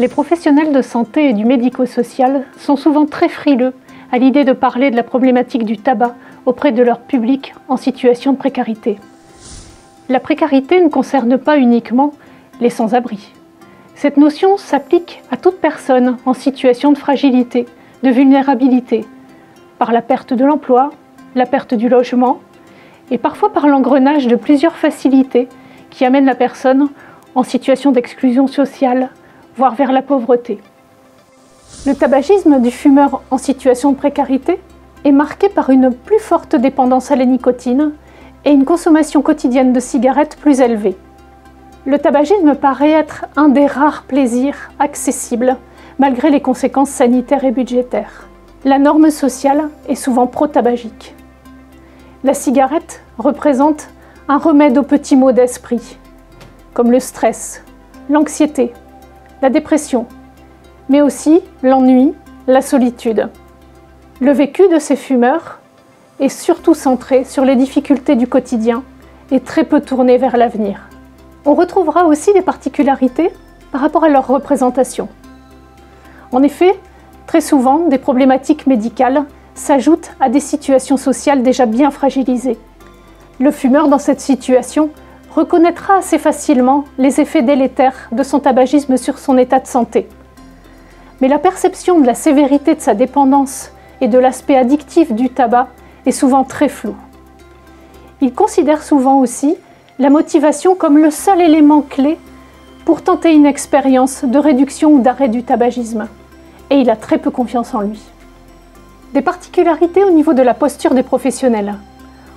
Les professionnels de santé et du médico-social sont souvent très frileux à l'idée de parler de la problématique du tabac auprès de leur public en situation de précarité. La précarité ne concerne pas uniquement les sans-abri. Cette notion s'applique à toute personne en situation de fragilité, de vulnérabilité, par la perte de l'emploi, la perte du logement et parfois par l'engrenage de plusieurs facilités qui amènent la personne en situation d'exclusion sociale, voire vers la pauvreté. Le tabagisme du fumeur en situation de précarité est marqué par une plus forte dépendance à la nicotine et une consommation quotidienne de cigarettes plus élevée. Le tabagisme paraît être un des rares plaisirs accessibles malgré les conséquences sanitaires et budgétaires. La norme sociale est souvent pro-tabagique. La cigarette représente un remède aux petits maux d'esprit, comme le stress, l'anxiété, la dépression, mais aussi l'ennui, la solitude. Le vécu de ces fumeurs est surtout centré sur les difficultés du quotidien et très peu tourné vers l'avenir. On retrouvera aussi des particularités par rapport à leur représentation. En effet, très souvent, des problématiques médicales s'ajoutent à des situations sociales déjà bien fragilisées. Le fumeur dans cette situation reconnaîtra assez facilement les effets délétères de son tabagisme sur son état de santé. Mais la perception de la sévérité de sa dépendance et de l'aspect addictif du tabac est souvent très floue. Il considère souvent aussi la motivation comme le seul élément clé pour tenter une expérience de réduction ou d'arrêt du tabagisme. Et il a très peu confiance en lui. Des particularités au niveau de la posture des professionnels.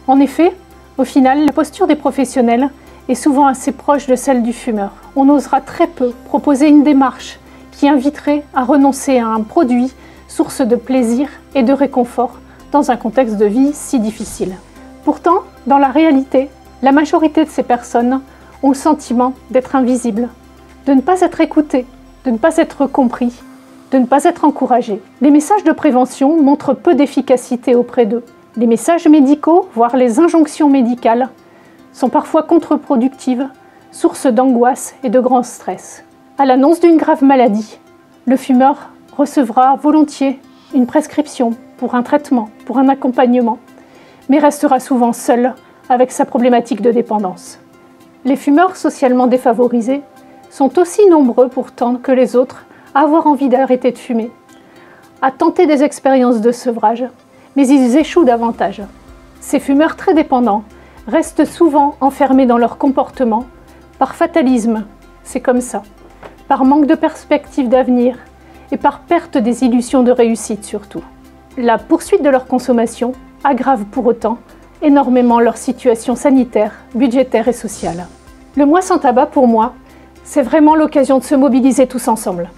En effet, au final, la posture des professionnels est souvent assez proche de celle du fumeur. On osera très peu proposer une démarche qui inviterait à renoncer à un produit source de plaisir et de réconfort dans un contexte de vie si difficile. Pourtant, dans la réalité, la majorité de ces personnes ont le sentiment d'être invisibles, de ne pas être écoutées, de ne pas être compris, de ne pas être encouragés. Les messages de prévention montrent peu d'efficacité auprès d'eux. Les messages médicaux, voire les injonctions médicales, sont parfois contre-productives, source d'angoisse et de grand stress. À l'annonce d'une grave maladie, le fumeur recevra volontiers une prescription pour un traitement, pour un accompagnement, mais restera souvent seul avec sa problématique de dépendance. Les fumeurs socialement défavorisés sont aussi nombreux pourtant que les autres à avoir envie d'arrêter de fumer, à tenter des expériences de sevrage, mais ils échouent davantage. Ces fumeurs très dépendants restent souvent enfermés dans leur comportement par fatalisme, c'est comme ça, par manque de perspective d'avenir et par perte des illusions de réussite surtout. La poursuite de leur consommation aggrave pour autant énormément leur situation sanitaire, budgétaire et sociale. Le mois sans tabac, pour moi, c'est vraiment l'occasion de se mobiliser tous ensemble.